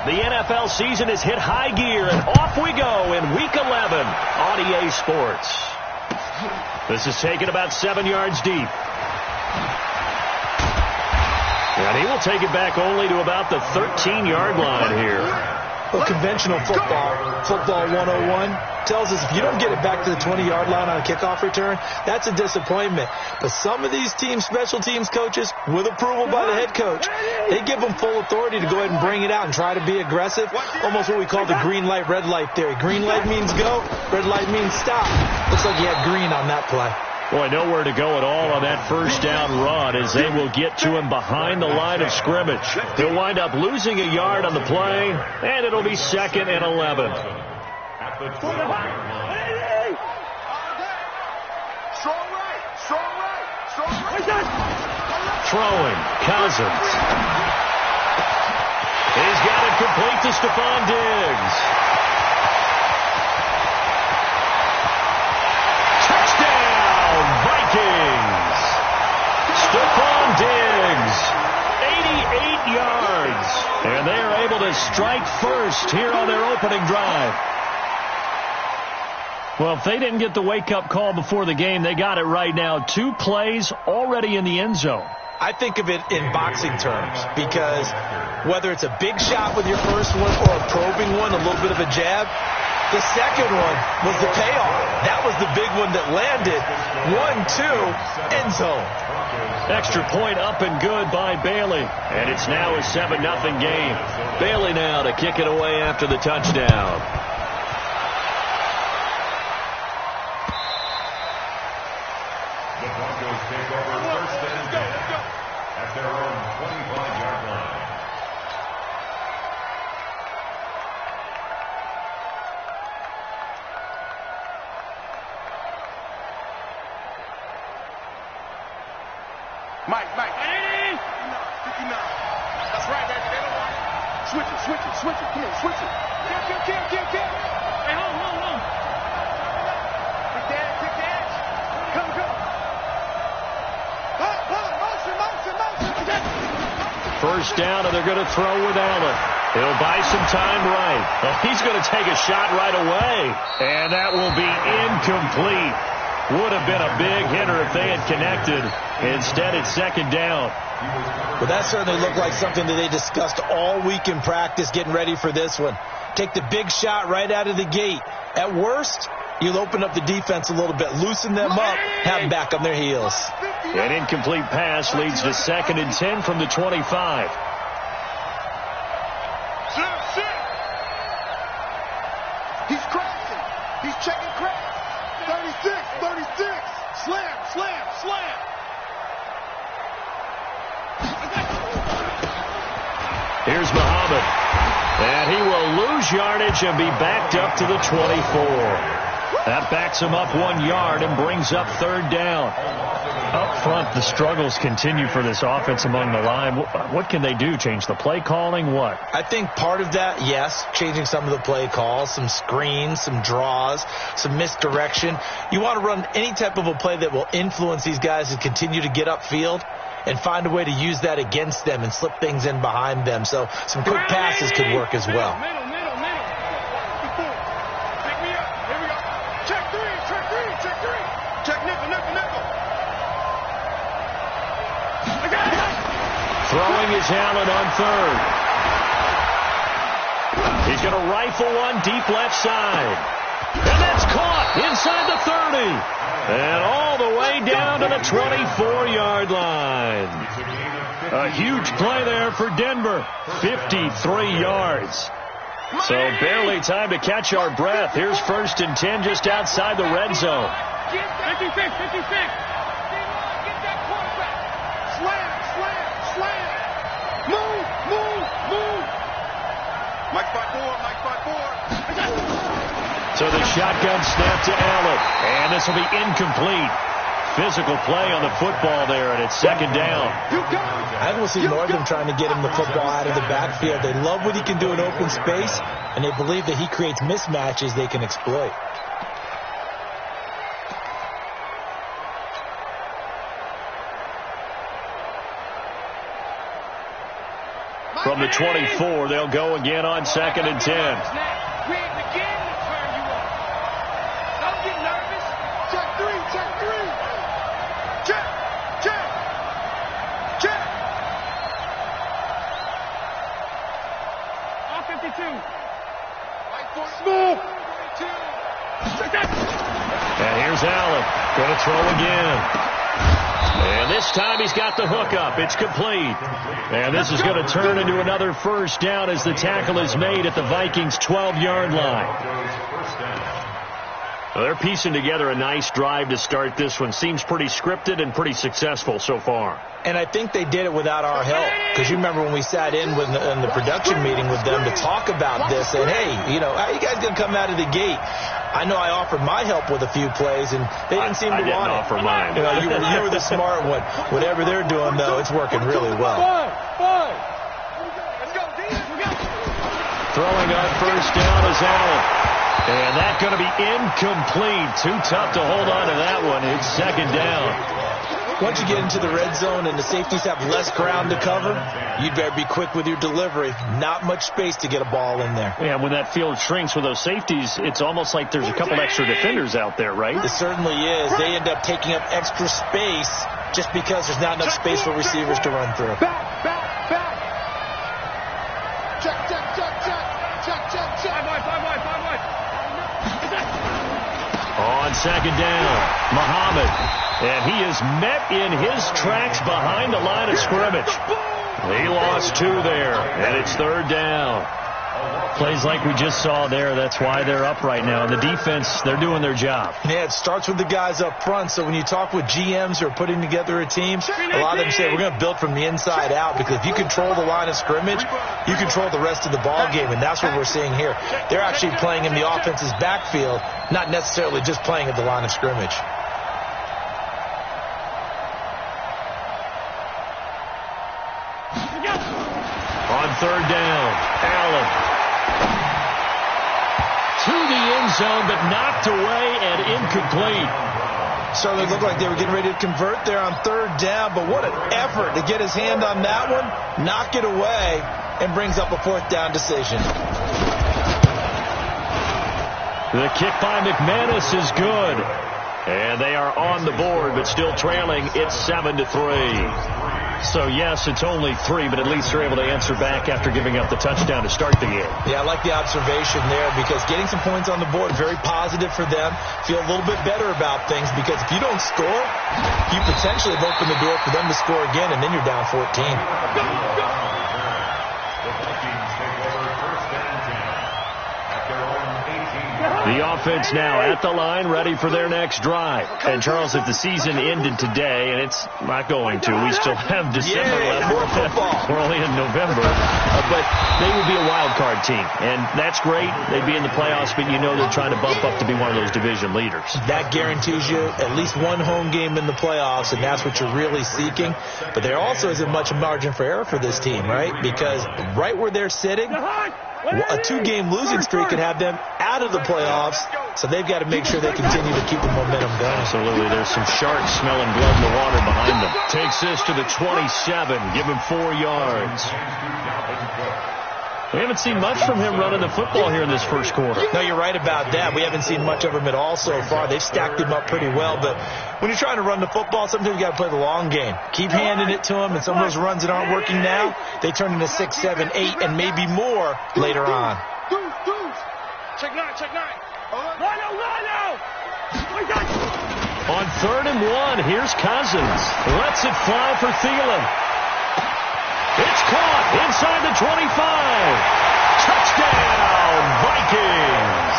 The NFL season has hit high gear, and off we go in Week 11 on EA Sports. This is taken about 7 yards deep. And he will take it back only to about the 13-yard line here. Well, conventional football 101, tells us if you don't get it back to the 20-yard line on a kickoff return, that's a disappointment. But some of these teams, special teams coaches, with approval by the head coach, they give them full authority to go ahead and bring it out and try to be aggressive. Almost what we call the green light, red light theory. Green light means go, red light means stop. Looks like you had green on that play. Boy, nowhere to go at all on that first down run as they will get to him behind the line of scrimmage. He'll wind up losing a yard on the play, and it'll be 2nd and 11. Throwing, Cousins. He's got it complete to Stephon Diggs. Touchdown, Vikings. Stephon Diggs, 88 yards. And they are able to strike first here on their opening drive. Well, if they didn't get the wake-up call before the game, they got it right now. 2 plays already in the end zone. I think of it in boxing terms because whether it's a big shot with your first one or a probing one, a little bit of a jab, the second one was the payoff. That was the big one that landed. 1-2, end zone. Extra point up and good by Bailey. And it's now a 7-0 game. Bailey now to kick it away after the touchdown. Mike. 59. That's right, baby. They don't want it. Switch it. Come on, switch it. Kill. Hey, hold. Pick the edge. Come. Motion. First down, and they're going to throw with Allen. He'll buy some time right. Well, he's going to take a shot right away. And that will be incomplete. Would have been a big hitter if they had connected. Instead, it's 2nd down. Well, that certainly looked like something that they discussed all week in practice getting ready for this one. Take the big shot right out of the gate. At worst, you'll open up the defense a little bit, loosen them up, have them back on their heels. An incomplete pass leads to 2nd and 10 from the 25. He's crashing. He's checking crash. 36. Slam. Here's Muhammad. And he will lose yardage and be backed up to the 24. That backs him up 1 yard and brings up 3rd down. Up front, the struggles continue for this offense among the line. What can they do? Change the play calling? What? I think part of that, yes, changing some of the play calls, some screens, some draws, some misdirection. You want to run any type of a play that will influence these guys to continue to get upfield and find a way to use that against them and slip things in behind them. So some quick passes could work as well. Middle. Pick me up. Here we go. Check three. Check nickel. Throwing is Allen on 3rd. He's going to rifle one deep left side. And that's caught inside the 30. And all the way down to the 24-yard line. A huge play there for Denver. 53 yards. So barely time to catch our breath. Here's 1st and 10 just outside the red zone. 56. Slam. Move. Mike 5-4. So the shotgun snap to Allen. And this will be incomplete. Physical play on the football there, and it's 2nd down. I will see more of them trying to get him the football out of the backfield. They love what he can do in open space, and they believe that he creates mismatches they can exploit. From the 24, they'll go again on 2nd and 10. We ain't beginning to turn you on. Don't get nervous. Check three. Check. On 52. Smith. And here's Allen. Going to throw again. And this time he's got the hook up. It's complete. And this is going to turn into another first down as the tackle is made at the Vikings' 12-yard line. Well, they're piecing together a nice drive to start this one. Seems pretty scripted and pretty successful so far. And I think they did it without our help. Because you remember when we sat in the production meeting with them to talk about this, and hey, how you guys going to come out of the gate? I know I offered my help with a few plays, and they didn't seem to want it. I didn't offer mine. You were the smart one. Whatever they're doing, though, it's working really well. Throwing on first down is Allen. And that's going to be incomplete. Too tough to hold on to that one. It's 2nd down. Once you get into the red zone and the safeties have less ground to cover, you'd better be quick with your delivery. Not much space to get a ball in there. Yeah, when that field shrinks with those safeties, it's almost like there's a couple extra defenders out there, right? It certainly is. They end up taking up extra space just because there's not enough space for receivers to run through. Back. Check. 5 wide. On 2nd down, Muhammad. And he is met in his tracks behind the line of scrimmage. He lost 2 there, and it's 3rd down. Plays like we just saw there, that's why they're up right now. The defense, they're doing their job. Yeah, it starts with the guys up front. So when you talk with GMs who are putting together a team, a lot of them say we're going to build from the inside out, because if you control the line of scrimmage, you control the rest of the ball game, and that's what we're seeing here. They're actually playing in the offense's backfield, not necessarily just playing at the line of scrimmage. On 3rd down, Allen. To the end zone, but knocked away and incomplete. Certainly looked like they were getting ready to convert there on 3rd down, but what an effort to get his hand on that one, knock it away, and brings up a 4th down decision. The kick by McManus is good. And they are on the board, but still trailing. It's 7-3. So, yes, it's only 3, but at least they're able to answer back after giving up the touchdown to start the game. Yeah, I like the observation there, because getting some points on the board, very positive for them. Feel a little bit better about things, because if you don't score, you potentially have opened the door for them to score again, and then you're down 14. The offense now at the line, ready for their next drive. And, Charles, if the season ended today, and it's not going to, we still have December left. We're only in November. But they would be a wild card team. And that's great. They'd be in the playoffs, but you know they're trying to bump up to be one of those division leaders. That guarantees you at least one home game in the playoffs, and that's what you're really seeking. But there also isn't much margin for error for this team, right? Because right where they're sitting, a 2-game losing streak could have them out of the playoffs, so they've got to make sure they continue to keep the momentum going. Absolutely. There's some sharks smelling blood in the water behind them. Takes this to the 27. Give him 4 yards. We haven't seen much from him running the football here in this first quarter. No, you're right about that. We haven't seen much of him at all so far. They've stacked him up pretty well, but when you're trying to run the football, sometimes you got to play the long game. Keep handing it to him, and some of those runs that aren't working now, they turn into 6, 7, 8, and maybe more later on. Check 9. On 3rd and 1, here's Cousins. Lets it fly for Thielen. It's caught inside the 25. Touchdown, Vikings.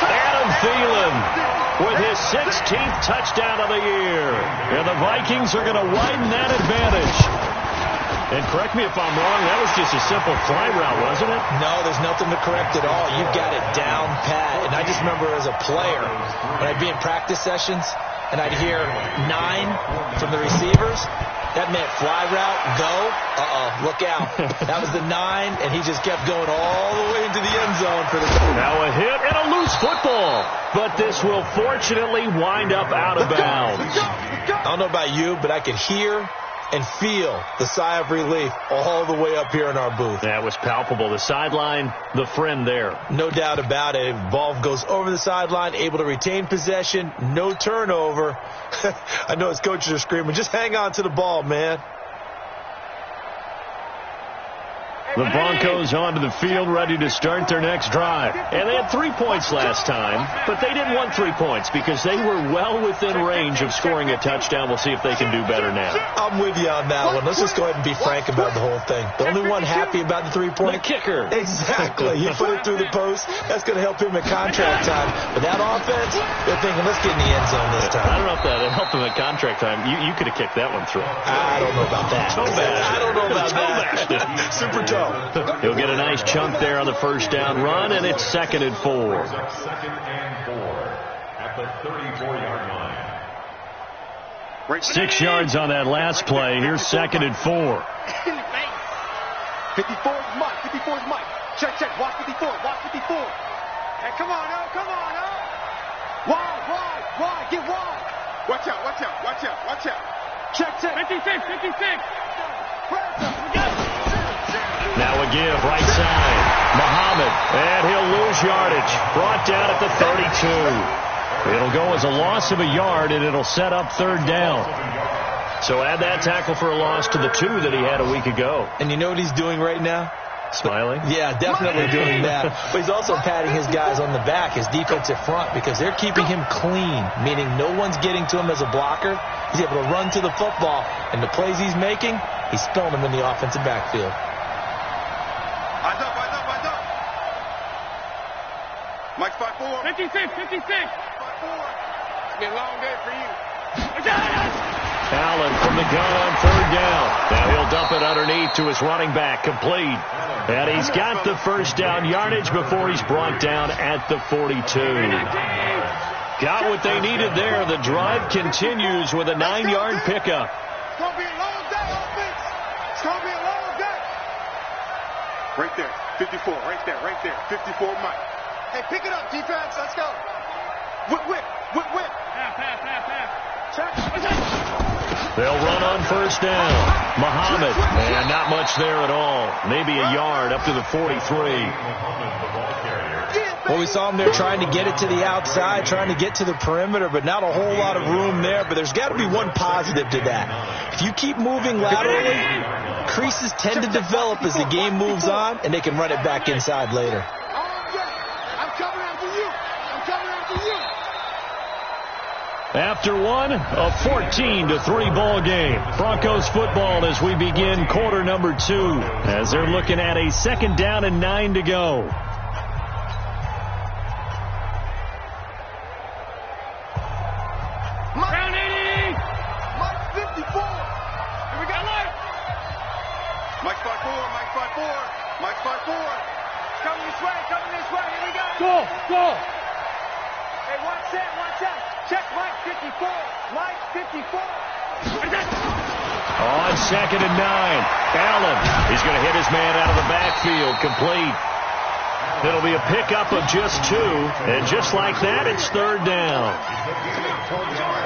Adam Thielen with his 16th touchdown of the year. And the Vikings are going to widen that advantage. And correct me if I'm wrong, that was just a simple fly route, wasn't it? No, there's nothing to correct at all. You've got it down pat. And I just remember as a player, when I'd be in practice sessions, and I'd hear 9 from the receivers, that meant fly route, go, look out. That was the 9, and he just kept going all the way into the end zone for the goal. Now a hit and a loose football, but this will fortunately wind up out of bounds. I don't know about you, but I could hear and feel the sigh of relief all the way up here in our booth. That was palpable. The sideline, the friend there. No doubt about it. Ball goes over the sideline, able to retain possession, no turnover. I know his coaches are screaming, just hang on to the ball, man. The Broncos onto the field, ready to start their next drive. And they had 3 points last time, but they didn't want 3 points because they were well within range of scoring a touchdown. We'll see if they can do better now. I'm with you on that one. Let's just go ahead and be frank about the whole thing. The only one happy about the 3-point? The kicker. Exactly. He put it through the post. That's going to help him at contract time. But that offense, they're thinking, let's get in the end zone this time. I don't know if that helped him at contract time. You could have kicked that one through. I don't know about that. Toe bash. I don't know about that. Super toe. He'll get a nice chunk there on the first down run, and it's 2nd and 4. Second and 4 at the 34-yard line. 6 yards on that last play. Here's 2nd and 4. 54 is Mike. 54 is Mike. Check. Watch 54. Watch 54. Hey, come on, oh. Wide. Get wide. Watch out. Check. 56. Now a give, right side. Muhammad, and he'll lose yardage. Brought down at the 32. It'll go as a loss of a yard, and it'll set up 3rd down. So add that tackle for a loss to the 2 that he had a week ago. And you know what he's doing right now? Smiling? Yeah, definitely doing that. But he's also patting his guys on the back, his defensive front, because they're keeping him clean, meaning no one's getting to him as a blocker. He's able to run to the football, and the plays he's making, he's spelling them in the offensive backfield. Eyes up. Mike 5-4. 56. 5-4. It's been a long day for you. Allen from the gun on 3rd down. Now he'll dump it underneath to his running back, complete. And he's got the first down yardage before he's brought down at the 42. Got what they needed there. The drive continues with a 9-yard pickup. It's going to be a long day, offense. It's going to be a long day. Right there. 54. Right there. 54 Mike. Hey, pick it up, defense. Let's go. Whip. Pass. Check. They'll run on first down. Muhammad, and not much there at all. Maybe a yard up to the 43. Well, we saw him there trying to get it to the outside, trying to get to the perimeter, but not a whole lot of room there. But there's got to be one positive to that. If you keep moving laterally, creases tend to develop as the game moves on, and they can run it back inside later. I'm coming after you. After one, a 14-3 ball game. Broncos football as we begin quarter number 2, as they're looking at a 2nd down and 9 to go. Round 80. Mike 54. Here we go, Mike. Mike 5-4. Coming this way. Here we go. Go. Hey, watch out. Check Mike 54. On 2nd and 9, Allen. He's going to hit his man out of the backfield, complete. It'll be a pickup of just 2, and just like that, it's 3rd down.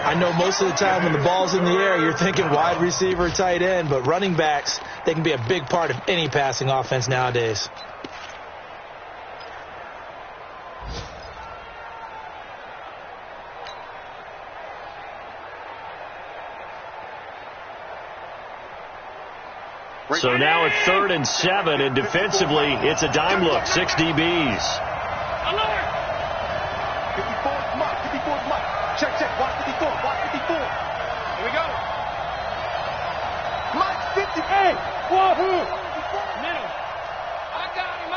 I know most of the time when the ball's in the air, you're thinking wide receiver, tight end, but running backs, they can be a big part of any passing offense nowadays. So now it's 3rd and 7, and defensively, it's a dime look, 6 DBs. 54 is Mike. Check. Watch 54. Here we go. Mike 58. Middle. I got him.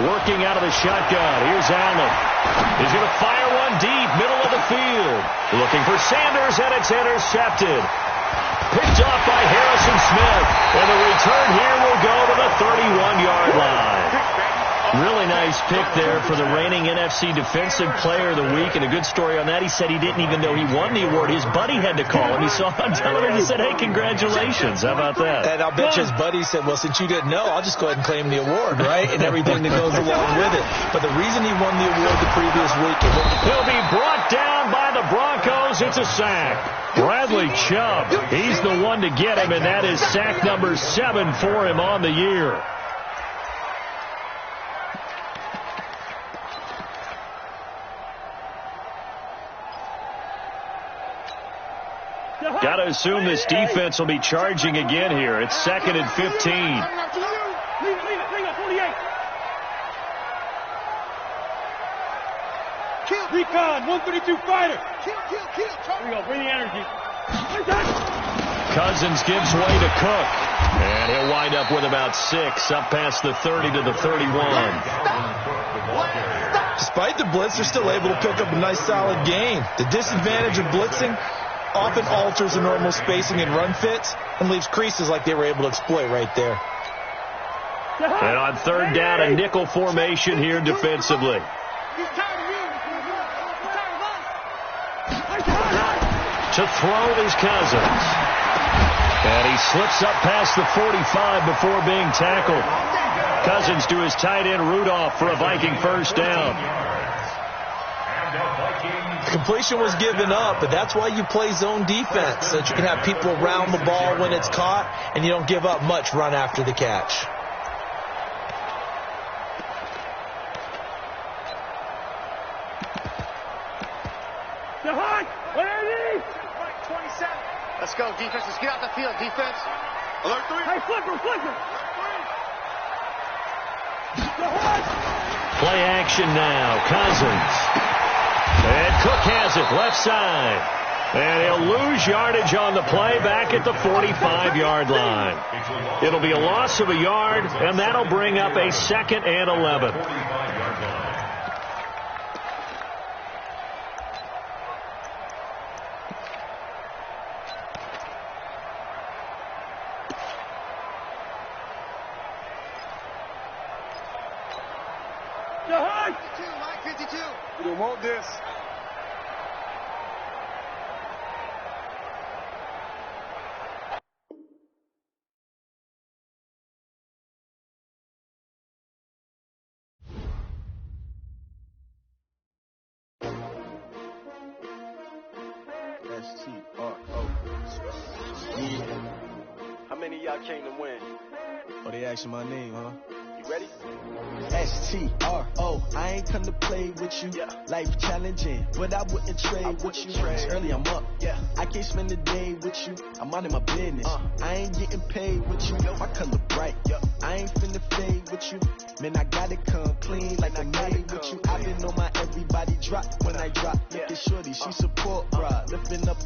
Working out of the shotgun. Here's Allen. He's going to fire one deep, middle of the field. Looking for Sanders, and it's intercepted. Picked off by Harrison Smith. And the return here will go to the 31-yard line. Really nice Nice pick there for the reigning NFC Defensive Player of the Week, and a good story on that. He said he didn't even know he won the award. His buddy had to call him. He saw him on television and said, hey, congratulations. How about that? And I'll bet you his buddy said, well, since you didn't know, I'll just go ahead and claim the award, right? And everything that goes along with it. But the reason he won the award the previous week. He'll be brought down by the Broncos. It's a sack. Bradley Chubb, he's the one to get him, and that is sack number 7 for him on the year. Got to assume this defense will be charging again here. It's 2nd and 15. Recon, 132 fighter. Here we go, bring the energy. Cousins gives way to Cook. And he'll wind up with about 6, up past the 30 to the 31. Despite the blitz, they're still able to pick up a nice solid gain. The disadvantage of blitzing often alters the normal spacing and run fits and leaves creases like they were able to exploit right there. And on 3rd down, a nickel formation here defensively. To throw is Cousins. And he slips up past the 45 before being tackled. Cousins to his tight end Rudolph for a Viking first down. The completion was given up, but that's why you play zone defense, so that you can have people around the ball when it's caught, and you don't give up much run after the catch. Let's go, defense. Let's get out the field, defense. Alert 3. Hey, flipper. Play action now. Cousins. And Cook has it left side. And he'll lose yardage on the play back at the 45-yard line. It'll be a loss of a yard, and that'll bring up a 2nd and 11. Mike 52. You don't want this. S-T-R-O. How many of y'all came to win? Oh, they asking my name, huh? You ready? S-T-R-O. I ain't come to play with you. Yeah. Life challenging, but I wouldn't trade with you. It's early, I'm up. Yeah. I can't spend the day with you. I'm minding my business. I ain't getting paid with you. My color bright. I ain't finna fade with you. Man, I gotta come clean like I'm made with you. I've been on my everybody drop when I drop. Look at shorty, she support, bruh. Lifting up.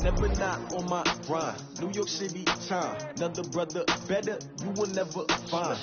Never not on my grind. New York City time. Another brother better, you will never find.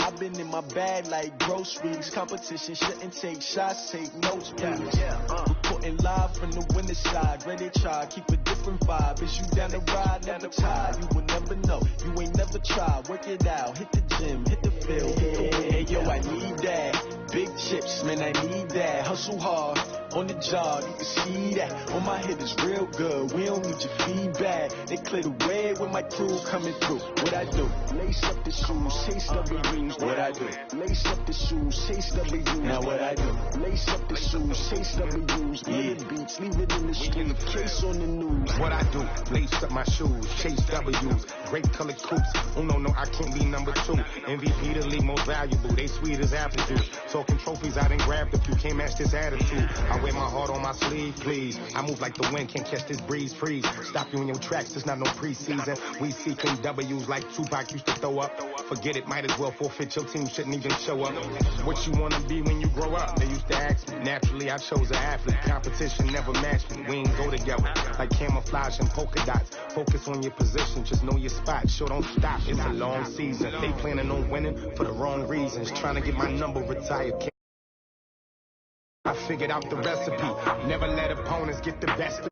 I've been in my bag like groceries. Competition shouldn't take shots, take notes, please. Reporting live from the winter side. Ready to try, keep a different vibe. Is you down the ride, never tired. You will never know, you ain't never tried. Work it out, hit the gym, hit the field, hit the wind. Hey, yo, I need that. Big chips, man, I need that. Hustle hard, on the job, you can see that. On my head is real good, we don't need your feedback. They clear the way when my crew coming through. What I do? Lace up the shoes, chase W's. What I do? Lace up the shoes, chase W's. Now what I do? Lace up the shoes, chase W's. Million beats, leave it in the street, case on the news. What I do? Lace up my shoes, chase W's. Great colored coops. Oh no, I can't be number 2. MVP the league most valuable. They sweet as apple juice. Talking trophies, I done grabbed a few. Can't match this attitude. I wear my heart on my sleeve, please. I move like the wind, can't catch this breeze, freeze. Stop you in your tracks, there's not no preseason. We seeking W's like Tupac used to throw up. Forget it, might as well forfeit. Your team shouldn't even show up. What you wanna be when you grow up? They used to ask me. Naturally, I chose an athlete. Competition never matched me. We ain't go together like camouflage and polka dots. Focus on your position, just know your spot. Sure, don't stop. It's a long season. They planning on winning for the wrong reasons. Trying to get my number retired. I figured out the recipe. Never let opponents get the best of me.